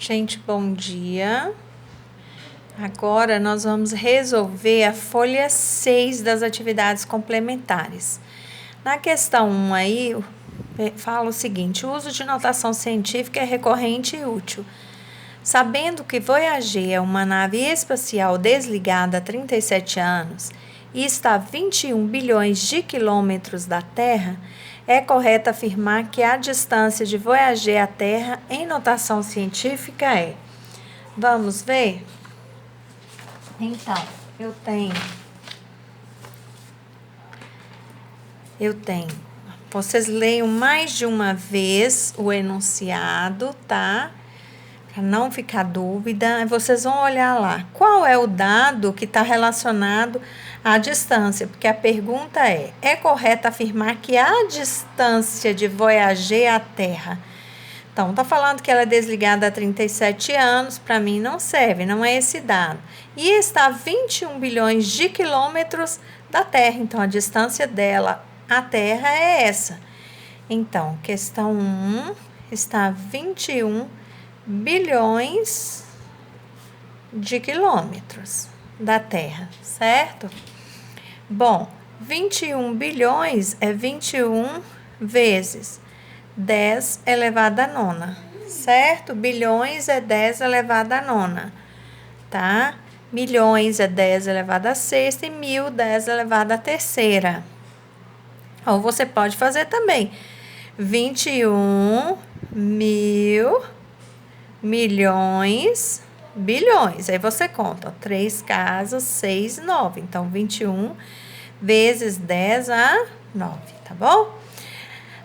Gente, bom dia. Agora nós vamos resolver a folha 6 das atividades complementares. Na questão 1 aí, fala o seguinte: o uso de notação científica é recorrente e útil. Sabendo que Voyager é uma nave espacial desligada há 37 anos e está a 21 bilhões de quilômetros da Terra, é correto afirmar que a distância de Voyager à Terra em notação científica é. Vamos ver? Então, eu tenho. Vocês leiam mais de uma vez o enunciado, tá? Para não ficar dúvida, vocês vão olhar lá. Qual é o dado que está relacionado à distância? Porque a pergunta é correto afirmar que a distância de Voyager à Terra? Então, está falando que ela é desligada há 37 anos, para mim não serve, não é esse dado. E está a 21 bilhões de quilômetros da Terra, então a distância dela à Terra é essa. Então, questão 1 está a 21 bilhões de quilômetros da Terra, certo? Bom, 21 bilhões é 21 vezes 10 elevado a nona, certo? Bilhões é 10 elevado a nona, tá? Milhões é 10 elevado a sexta e 1000, 10 elevado a terceira. Ou você pode fazer também 21 mil milhões, bilhões. Aí você conta, ó, 3 casas, 6, 9. Então, 21 vezes 10 a 9, tá bom?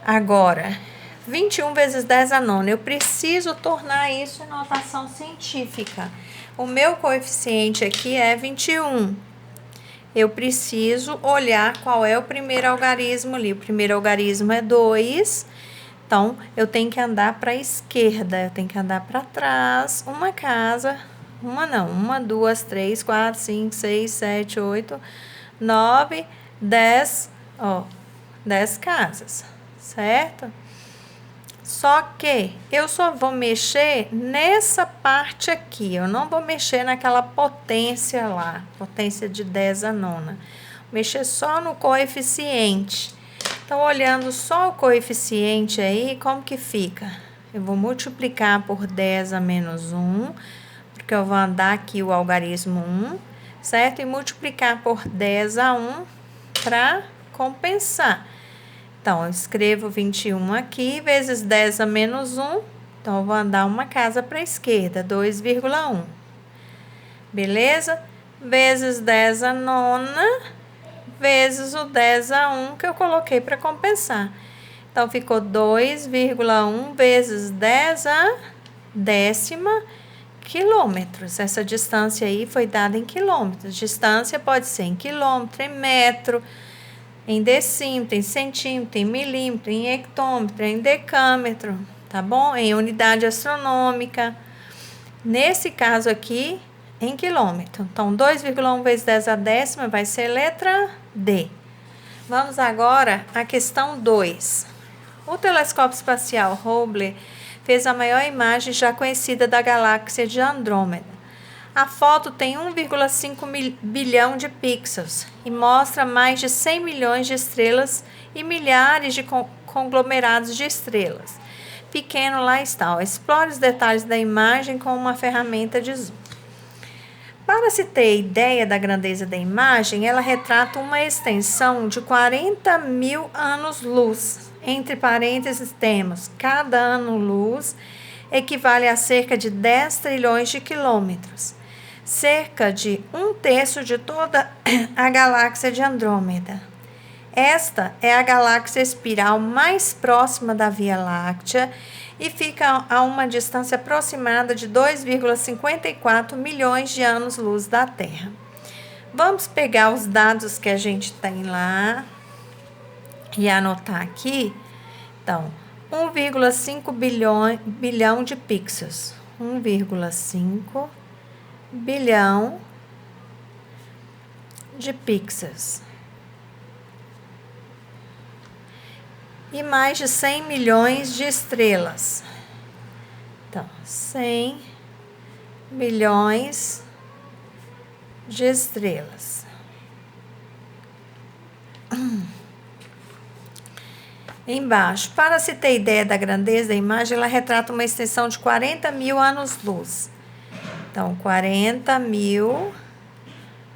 Agora, 21 vezes 10 a nona. Eu preciso tornar isso em notação científica. O meu coeficiente aqui é 21. Eu preciso olhar qual é o primeiro algarismo ali. O primeiro algarismo é 2. Então, eu tenho que andar para a esquerda, eu tenho que andar para trás, uma casa, uma, 2, 3, 4, 5, 6, 7, 8, 9, 10, 10 casas, certo? Só que eu só vou mexer nessa parte aqui, eu não vou mexer naquela potência lá, potência de 10 a nona, mexer só no coeficiente. Então, olhando só o coeficiente aí, como que fica? Eu vou multiplicar por 10 a menos 1, porque eu vou andar aqui o algarismo 1, certo? E multiplicar por 10 a 1 para compensar. Então, eu escrevo 21 aqui, vezes 10 a menos 1. Então, eu vou andar uma casa para a esquerda, 2,1. Beleza? Vezes 10 a nona, vezes o 10 a 1 que eu coloquei para compensar. Então, ficou 2,1 vezes 10 a décima quilômetros. Essa distância aí foi dada em quilômetros. Distância pode ser em quilômetro, em metro, em decímetro, em centímetro, em milímetro, em hectômetro, em decâmetro, tá bom? Em unidade astronômica. Nesse caso aqui, em quilômetro. Então, 2,1 vezes 10 a décima vai ser letra D. Vamos agora à questão 2. O telescópio espacial Hubble fez a maior imagem já conhecida da galáxia de Andrômeda. A foto tem 1,5 bilhão de pixels e mostra mais de 100 milhões de estrelas e milhares de conglomerados de estrelas. Pequeno lá está. Ó. Explore os detalhes da imagem com uma ferramenta de zoom. Para se ter ideia da grandeza da imagem, ela retrata uma extensão de 40 mil anos-luz. Entre parênteses temos, cada ano-luz equivale a cerca de 10 trilhões de quilômetros. Cerca de 1/3 de toda a galáxia de Andrômeda. Esta é a galáxia espiral mais próxima da Via Láctea e fica a uma distância aproximada de 2,54 milhões de anos-luz da Terra. Vamos pegar os dados que a gente tem lá e anotar aqui. Então, 1,5 bilhão de pixels. 1,5 bilhão de pixels. E mais de 100 milhões de estrelas. Então, 100 milhões de estrelas. Embaixo, para se ter ideia da grandeza da imagem, ela retrata uma extensão de 40 mil anos-luz. Então, 40 mil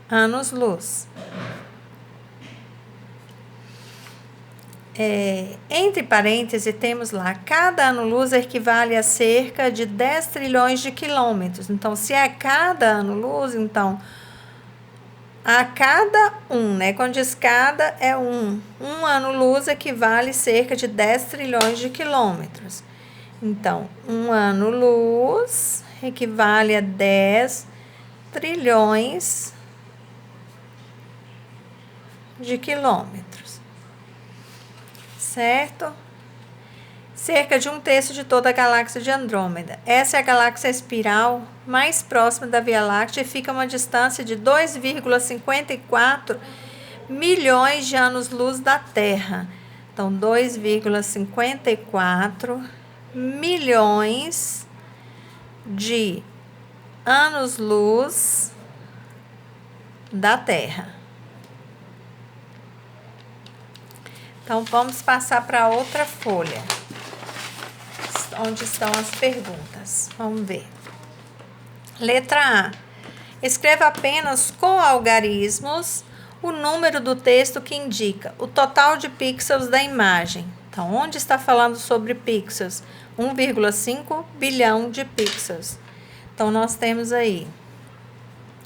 anos-luz. Entre parênteses, temos lá, cada ano-luz equivale a cerca de 10 trilhões de quilômetros. Então, se é cada ano-luz, então, a cada né? Quando diz cada, é um. Um ano-luz equivale a cerca de 10 trilhões de quilômetros. Então, um ano-luz equivale a 10 trilhões de quilômetros. Certo? Cerca de 1/3 de toda a galáxia de Andrômeda. Essa é a galáxia espiral mais próxima da Via Láctea e fica a uma distância de 2,54 milhões de anos-luz da Terra. Então, 2,54 milhões de anos-luz da Terra. Então, vamos passar para outra folha, onde estão as perguntas. Vamos ver. Letra A. Escreva apenas com algarismos o número do texto que indica o total de pixels da imagem. Então, onde está falando sobre pixels? 1,5 bilhão de pixels. Então, nós temos aí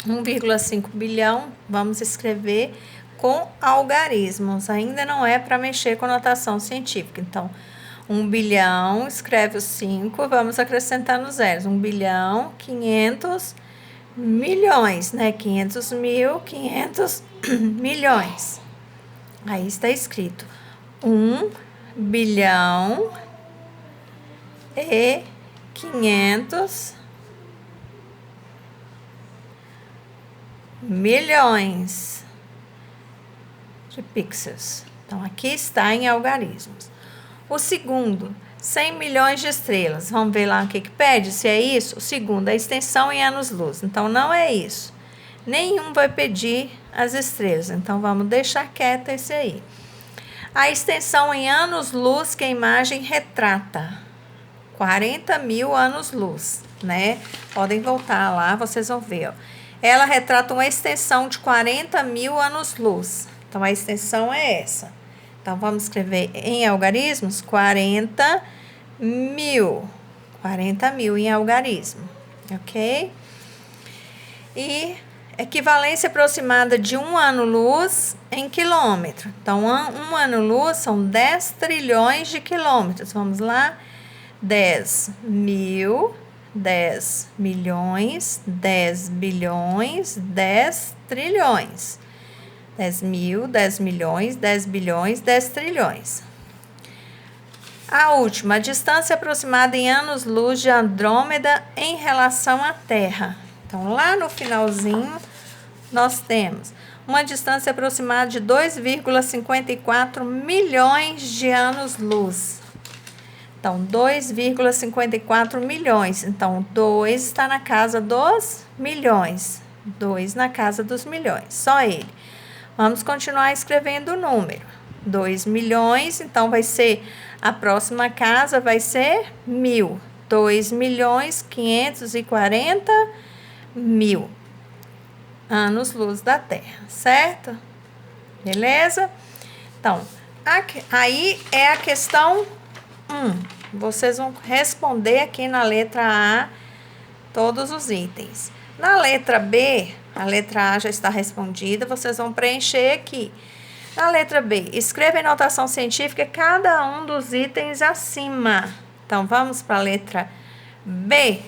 1,5 bilhão, vamos escrever com algarismos. Ainda não é para mexer com notação científica. Então, 1 bilhão, escreve os 5, vamos acrescentar nos zeros. 1 bilhão, 500 milhões, né? 500 mil, 500 milhões. Aí está escrito 1 bilhão e 500 milhões de pixels. Então, aqui está em algarismos. O segundo, 100 milhões de estrelas. Vamos ver lá o que pede, se é isso. O segundo, a extensão em anos-luz. Então, não é isso. Nenhum vai pedir as estrelas. Então, vamos deixar quieto esse aí. A extensão em anos-luz que a imagem retrata. 40 mil anos-luz, né? Podem voltar lá, vocês vão ver, ó. Ela retrata uma extensão de 40 mil anos-luz. Então, a extensão é essa. Então, vamos escrever em algarismos 40 mil. 40 mil em algarismo, ok? E equivalência aproximada de um ano-luz em quilômetro. Então, um ano-luz são 10 trilhões de quilômetros. Vamos lá? 10 mil, 10 milhões, 10 bilhões, 10 trilhões. 10 mil, 10 milhões, 10 bilhões, 10 trilhões. A última, a distância aproximada em anos-luz de Andrômeda em relação à Terra. Então, lá no finalzinho, nós temos uma distância aproximada de 2,54 milhões de anos-luz. Então, 2,54 milhões. Então, 2 está na casa dos milhões. 2 na casa dos milhões, só ele. Vamos continuar escrevendo o número. 2 milhões, então vai ser, a próxima casa vai ser 1.000. 2 milhões 540 mil anos-luz da Terra, certo? Beleza? Então, aí é a questão 1. Vocês vão responder aqui na letra A todos os itens. Na letra B, a letra A já está respondida, vocês vão preencher aqui. Na letra B, escreva em notação científica cada um dos itens acima. Então, vamos para a letra B.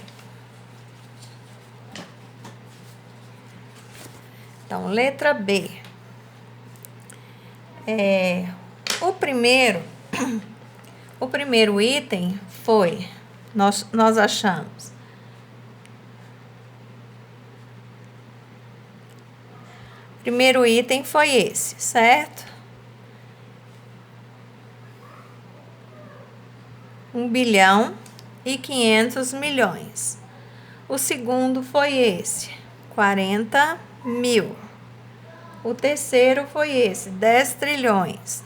Então, letra B. O primeiro item foi, nós achamos, primeiro item foi esse, certo? 1 bilhão e 500 milhões. O segundo foi esse, 40 mil. O terceiro foi esse, 10 trilhões.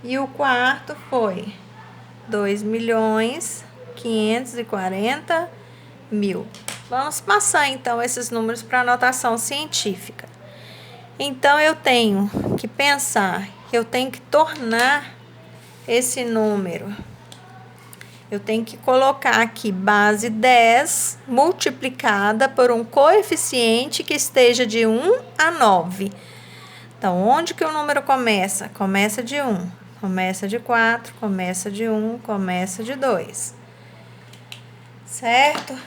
E o quarto foi 2.540.000. Vamos passar, então, esses números para anotação científica. Então, eu tenho que pensar que eu tenho que tornar esse número. Eu tenho que colocar aqui base 10 multiplicada por um coeficiente que esteja de 1 a 9. Então, onde que o número começa? Começa de 1, começa de 4, começa de 1, começa de 2. Certo?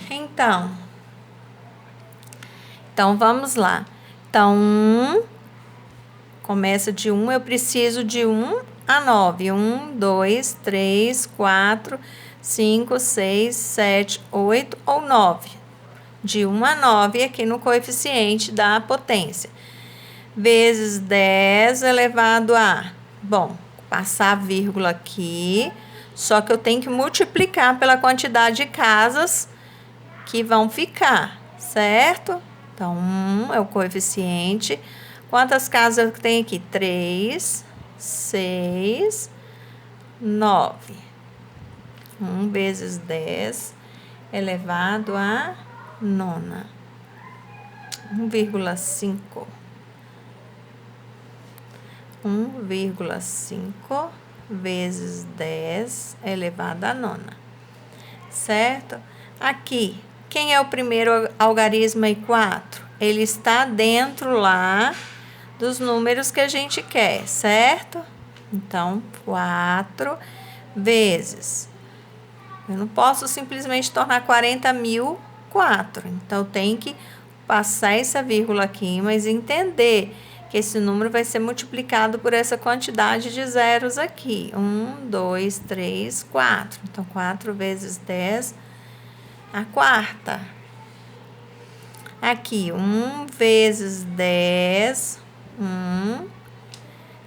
Então, vamos lá. Então, 1 começa de 1, eu preciso de 1 a 9. 1, 2, 3, 4, 5, 6, 7, 8 ou 9. De 1 a 9 aqui no coeficiente da potência. Vezes 10 elevado a... Bom, passar a vírgula aqui, só que eu tenho que multiplicar pela quantidade de casas que vão ficar, certo? Então, 1 é o coeficiente. Quantas casas eu tenho aqui? 3, 6, 9. 1 vezes 10 elevado a nona. 1,5. 1,5 vezes 10 elevado a nona. Certo? Aqui, quem é o primeiro algarismo aí? 4. Ele está dentro lá dos números que a gente quer, certo? Então, 4 vezes... Eu não posso simplesmente tornar 40 mil 4. Então, eu tenho que passar essa vírgula aqui, mas entender que esse número vai ser multiplicado por essa quantidade de zeros aqui. 1, 2, 3, 4. Então, 4 vezes 10, a quarta. Aqui, 1 vezes 10, 1.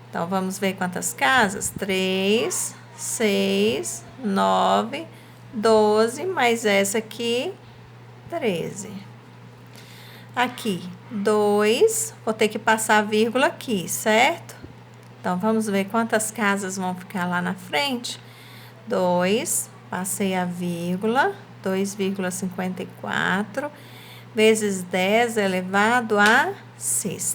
Então, vamos ver quantas casas? 3, 6, 9, 12, mais essa aqui, 13. Aqui, 2, vou ter que passar a vírgula aqui, certo? Então, vamos ver quantas casas vão ficar lá na frente. 2, passei a vírgula, 2,54, vezes 10 elevado a 6.